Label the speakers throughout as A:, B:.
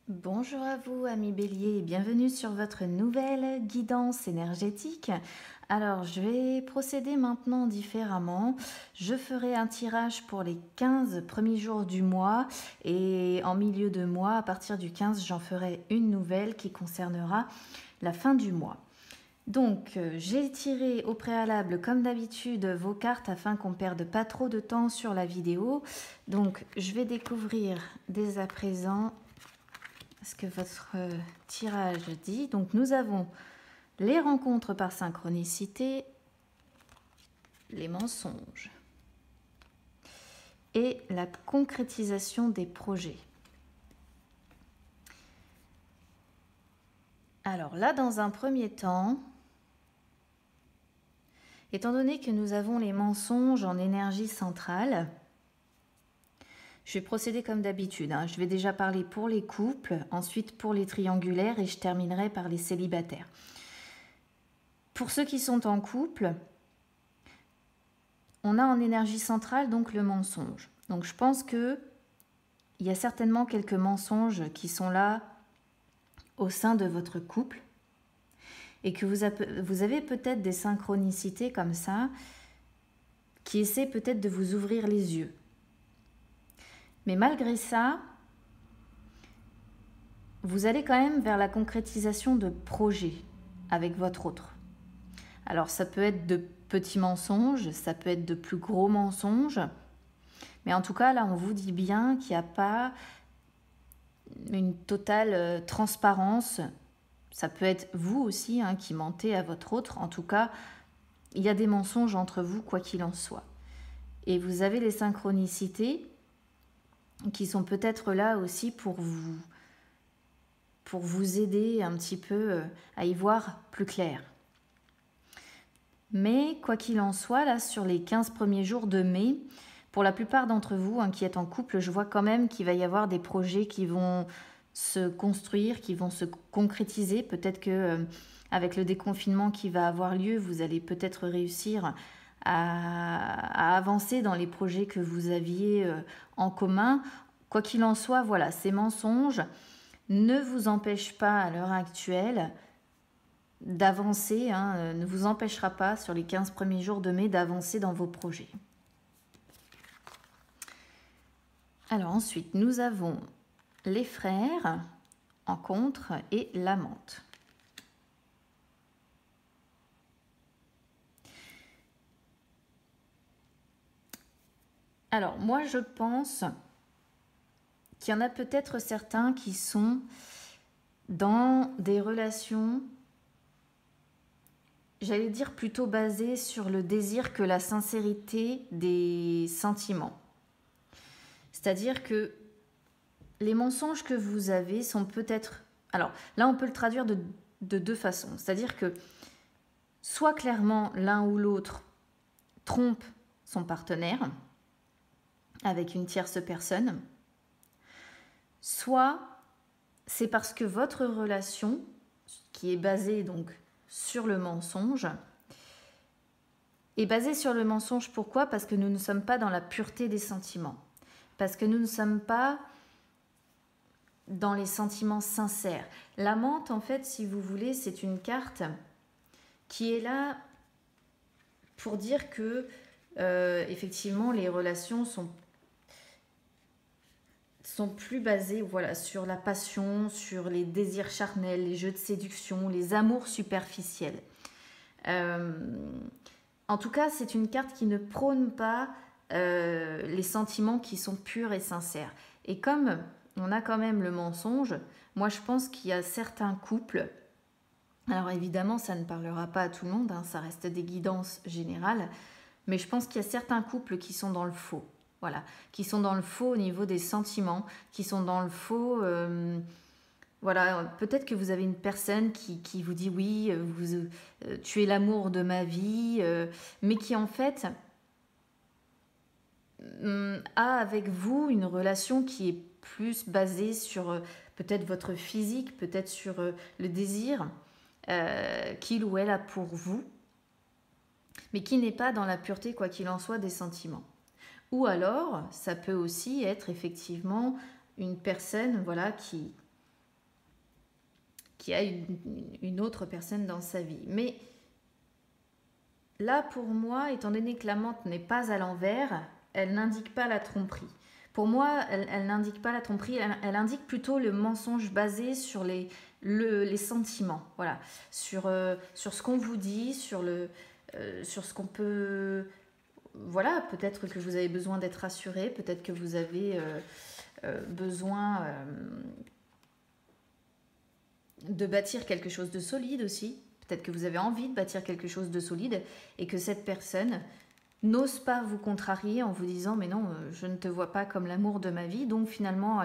A: Bonjour à vous, amis Bélier, et bienvenue sur votre nouvelle guidance énergétique. Alors, je vais procéder maintenant différemment. Je ferai un tirage pour les 15 premiers jours du mois et en milieu de mois, à partir du 15, j'en ferai une nouvelle qui concernera la fin du mois. Donc, j'ai tiré au préalable, comme d'habitude, vos cartes afin qu'on ne perde pas trop de temps sur la vidéo. Donc, je vais découvrir dès à présent ce que votre tirage dit. Donc nous avons les rencontres par synchronicité, les mensonges et la concrétisation des projets. Alors là, dans un premier temps, étant donné que nous avons les mensonges en énergie centrale, je vais procéder comme d'habitude. Je vais déjà parler pour les couples, ensuite pour les triangulaires et je terminerai par les célibataires. Pour ceux qui sont en couple, on a en énergie centrale donc le mensonge. Donc je pense qu'il y a certainement quelques mensonges qui sont là au sein de votre couple et que vous avez peut-être des synchronicités comme ça qui essaient peut-être de vous ouvrir les yeux. Mais malgré ça, vous allez quand même vers la concrétisation de projets avec votre autre. Alors ça peut être de petits mensonges, ça peut être de plus gros mensonges, mais en tout cas là on vous dit bien qu'il n'y a pas une totale transparence. Ça peut être vous aussi qui mentez à votre autre. En tout cas, il y a des mensonges entre vous quoi qu'il en soit. Et vous avez les synchronicités qui sont peut-être là aussi pour vous aider un petit peu à y voir plus clair. Mais quoi qu'il en soit, là sur les 15 premiers jours de mai, pour la plupart d'entre vous qui êtes en couple, je vois quand même qu'il va y avoir des projets qui vont se construire, qui vont se concrétiser. Peut-être que avec le déconfinement qui va avoir lieu, vous allez peut-être réussir à avancer dans les projets que vous aviez en commun. Quoi qu'il en soit, voilà, ces mensonges ne vous empêchent pas à l'heure actuelle d'avancer, ne vous empêchera pas sur les 15 premiers jours de mai d'avancer dans vos projets. Alors ensuite, nous avons les frères en contre et l'amante. Alors moi je pense qu'il y en a peut-être certains qui sont dans des relations, j'allais dire plutôt basées sur le désir que la sincérité des sentiments. C'est-à-dire que les mensonges que vous avez sont peut-être... Alors là, on peut le traduire de deux façons. C'est-à-dire que soit clairement l'un ou l'autre trompe son partenaire avec une tierce personne, soit c'est parce que votre relation, qui est basée donc sur le mensonge, est basée sur le mensonge. Pourquoi ? Parce que nous ne sommes pas dans la pureté des sentiments. Parce que nous ne sommes pas dans les sentiments sincères. L'amante, en fait, si vous voulez, c'est une carte qui est là pour dire que, effectivement, les relations sont plus basées, voilà, sur la passion, sur les désirs charnels, les jeux de séduction, les amours superficiels. En tout cas, c'est une carte qui ne prône pas les sentiments qui sont purs et sincères. Et comme on a quand même le mensonge, moi je pense qu'il y a certains couples, alors évidemment ça ne parlera pas à tout le monde, ça reste des guidances générales, mais je pense qu'il y a certains couples qui sont dans le faux, voilà, qui sont dans le faux au niveau des sentiments, qui sont dans le faux, voilà, peut-être que vous avez une personne qui vous dit oui, tu es l'amour de ma vie, mais qui en fait a avec vous une relation qui est plus basée sur peut-être votre physique, peut-être sur le désir qu'il ou elle a pour vous, mais qui n'est pas dans la pureté, quoi qu'il en soit, des sentiments. Ou alors, ça peut aussi être effectivement une personne, voilà, qui qui a une autre personne dans sa vie. Mais là, pour moi, étant donné que la menthe n'est pas à l'envers, elle n'indique pas la tromperie. Pour moi, elle n'indique pas la tromperie, elle indique plutôt le mensonge basé sur les sentiments, voilà, sur ce qu'on vous dit, sur ce qu'on peut... Voilà, peut-être que vous avez besoin d'être rassuré, peut-être que vous avez besoin de bâtir quelque chose de solide aussi. Peut-être que vous avez envie de bâtir quelque chose de solide et que cette personne n'ose pas vous contrarier en vous disant « mais non, je ne te vois pas comme l'amour de ma vie ». Donc finalement,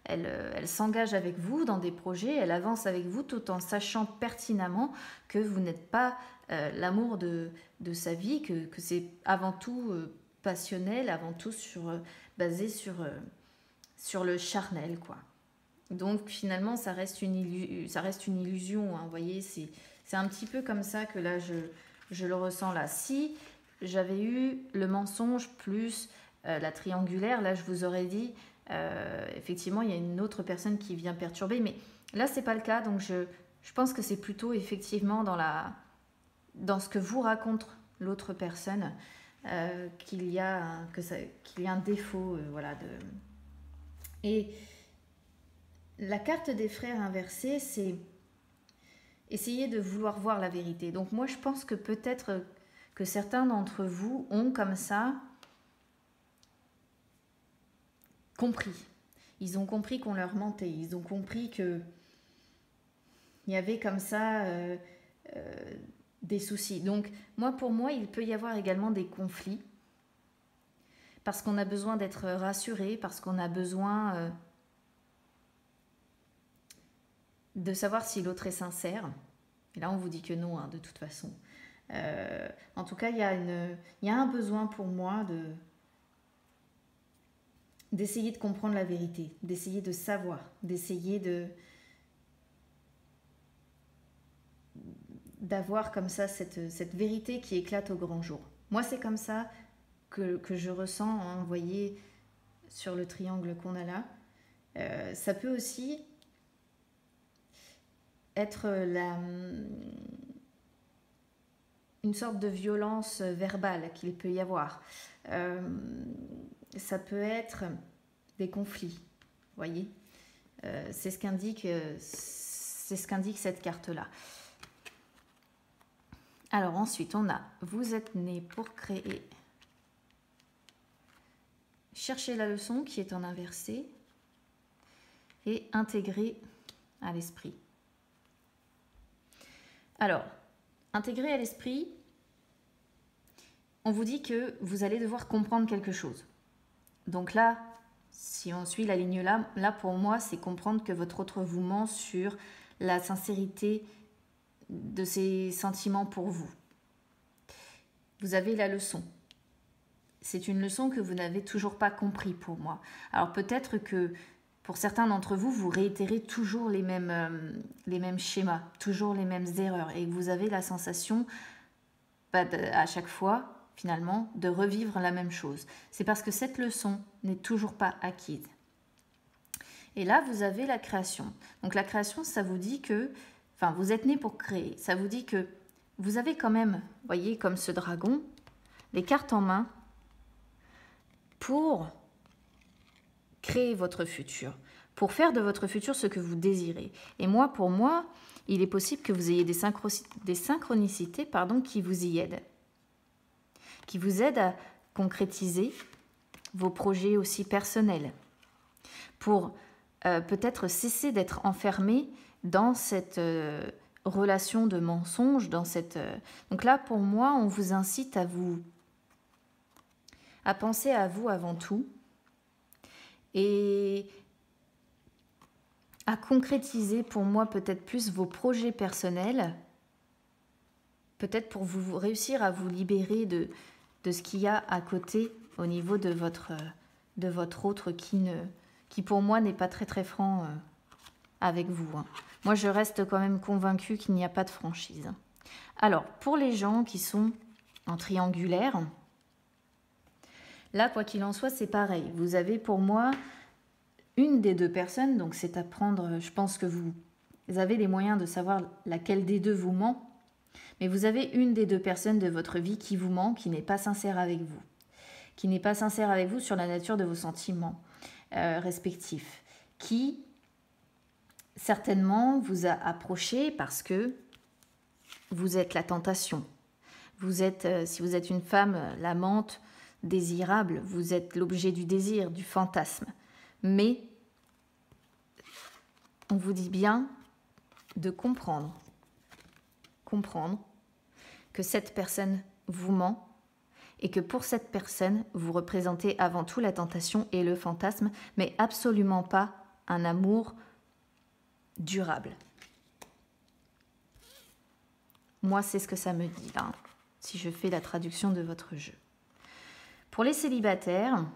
A: elle s'engage avec vous dans des projets, elle avance avec vous tout en sachant pertinemment que vous n'êtes pas l'amour de sa vie, que c'est avant tout passionnel, avant tout basé sur le charnel, quoi. Donc finalement, ça reste une illusion, hein, vous voyez, c'est un petit peu comme ça que là, je le ressens là. Si j'avais eu le mensonge plus la triangulaire, là, je vous aurais dit, effectivement, il y a une autre personne qui vient perturber, mais là, c'est pas le cas, donc je pense que c'est plutôt effectivement dans ce que vous raconte l'autre personne qu'il y a un défaut, voilà. Et la carte des frères inversés, c'est essayer de vouloir voir la vérité. Donc moi, je pense que peut-être que certains d'entre vous ont comme ça compris. Ils ont compris qu'on leur mentait. Ils ont compris qu'il y avait comme ça des soucis. Donc pour moi, il peut y avoir également des conflits parce qu'on a besoin d'être rassuré, parce qu'on a besoin... de savoir si l'autre est sincère. Et là, on vous dit que non, hein, de toute façon. En tout cas, il y a un besoin pour moi d'essayer de comprendre la vérité, d'essayer de savoir, d'essayer d'avoir comme ça cette vérité qui éclate au grand jour. Moi, c'est comme ça que je ressens, hein, vous voyez, sur le triangle qu'on a là. Ça peut aussi être une sorte de violence verbale qu'il peut y avoir. Ça peut être des conflits, vous voyez. C'est ce qu'indique cette carte-là. Alors ensuite, on a « Vous êtes né pour créer ». Cherchez la leçon qui est en inversé et intégrer à l'esprit. Alors, intégrer à l'esprit, on vous dit que vous allez devoir comprendre quelque chose. Donc là, si on suit la ligne là pour moi, c'est comprendre que votre autre vous ment sur la sincérité de ses sentiments pour vous. Vous avez la leçon. C'est une leçon que vous n'avez toujours pas compris pour moi. Alors peut-être que pour certains d'entre vous, vous réitérez toujours les mêmes schémas, toujours les mêmes erreurs et que vous avez la sensation à chaque fois, finalement, de revivre la même chose. C'est parce que cette leçon n'est toujours pas acquise. Et là, vous avez la création. Donc la création, ça vous dit que, enfin, vous êtes né pour créer. Ça vous dit que vous avez quand même, vous voyez, comme ce dragon, les cartes en main pour créer votre futur, pour faire de votre futur ce que vous désirez. Et moi, pour moi, il est possible que vous ayez des synchronicités qui vous y aident, qui vous aident à concrétiser vos projets aussi personnels, pour peut-être cesser d'être enfermé dans cette relation de mensonge, Donc là, pour moi, on vous incite à penser à vous avant tout, et à concrétiser pour moi peut-être plus vos projets personnels, peut-être pour vous réussir à vous libérer de ce qu'il y a à côté au niveau de votre autre qui pour moi n'est pas très très franc avec vous. Hein. Moi je reste quand même convaincue qu'il n'y a pas de franchise. Alors pour les gens qui sont en triangulaire, là, quoi qu'il en soit, c'est pareil. Vous avez pour moi une des deux personnes, donc c'est à prendre, je pense que vous vous avez les moyens de savoir laquelle des deux vous ment, mais vous avez une des deux personnes de votre vie qui vous ment, qui n'est pas sincère avec vous. Qui n'est pas sincère avec vous sur la nature de vos sentiments respectifs. Qui, certainement, vous a approché parce que vous êtes la tentation. Vous êtes, si vous êtes une femme, l'amante désirable, vous êtes l'objet du désir, du fantasme. Mais on vous dit bien de comprendre que cette personne vous ment et que pour cette personne, vous représentez avant tout la tentation et le fantasme, mais absolument pas un amour durable. Moi, c'est ce que ça me dit, là, si je fais la traduction de votre jeu. Pour les célibataires,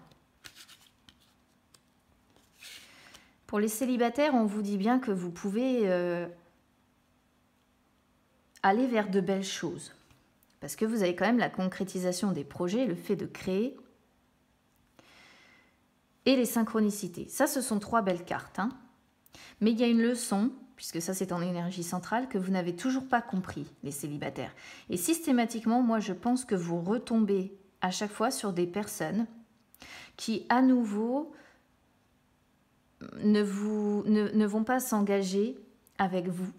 A: on vous dit bien que vous pouvez aller vers de belles choses. Parce que vous avez quand même la concrétisation des projets, le fait de créer et les synchronicités. Ça, ce sont 3 belles cartes. Hein. Mais il y a une leçon, puisque ça c'est en énergie centrale, que vous n'avez toujours pas compris, les célibataires. Et systématiquement, moi je pense que vous retombez à chaque fois sur des personnes qui, à nouveau, ne vont pas s'engager avec vous.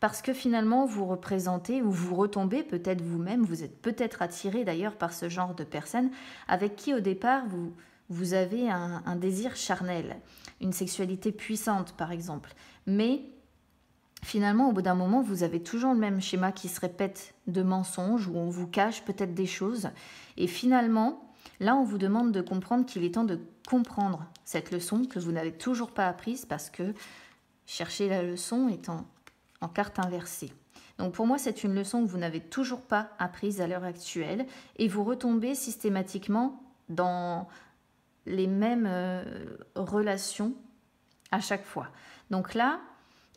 A: Parce que finalement, vous représentez ou vous retombez peut-être vous-même, vous êtes peut-être attiré d'ailleurs par ce genre de personnes avec qui au départ vous avez un désir charnel, une sexualité puissante par exemple. Mais finalement, au bout d'un moment, vous avez toujours le même schéma qui se répète de mensonges où on vous cache peut-être des choses. Et finalement, là, on vous demande de comprendre qu'il est temps de comprendre cette leçon que vous n'avez toujours pas apprise parce que chercher la leçon est en carte inversée. Donc pour moi, c'est une leçon que vous n'avez toujours pas apprise à l'heure actuelle et vous retombez systématiquement dans les mêmes relations à chaque fois. Donc là,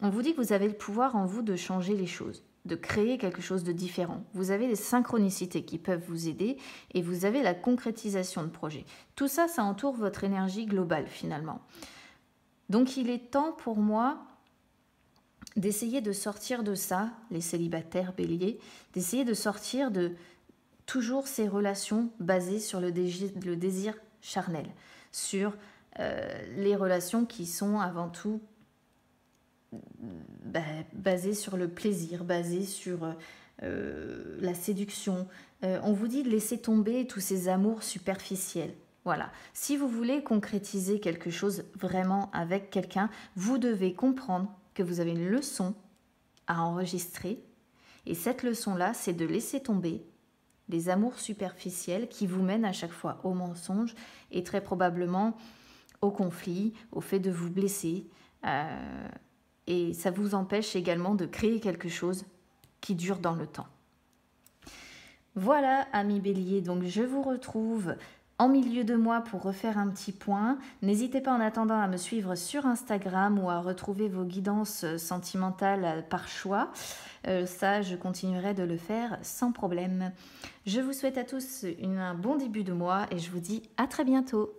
A: on vous dit que vous avez le pouvoir en vous de changer les choses, de créer quelque chose de différent. Vous avez des synchronicités qui peuvent vous aider et vous avez la concrétisation de projets. Tout ça, ça entoure votre énergie globale finalement. Donc il est temps pour moi d'essayer de sortir de ça, les célibataires béliers, d'essayer de sortir de toujours ces relations basées sur le désir charnel, sur les relations qui sont avant tout basées sur le plaisir, basées sur la séduction. On vous dit de laisser tomber tous ces amours superficiels. Voilà. Si vous voulez concrétiser quelque chose vraiment avec quelqu'un, vous devez comprendre que vous avez une leçon à enregistrer. Et cette leçon-là, c'est de laisser tomber les amours superficiels qui vous mènent à chaque fois au mensonge et très probablement au conflit, au fait de vous blesser. Et ça vous empêche également de créer quelque chose qui dure dans le temps. Voilà, amis béliers, donc je vous retrouve en milieu de mois pour refaire un petit point. N'hésitez pas en attendant à me suivre sur Instagram ou à retrouver vos guidances sentimentales par choix. Ça, je continuerai de le faire sans problème. Je vous souhaite à tous un bon début de mois et je vous dis à très bientôt.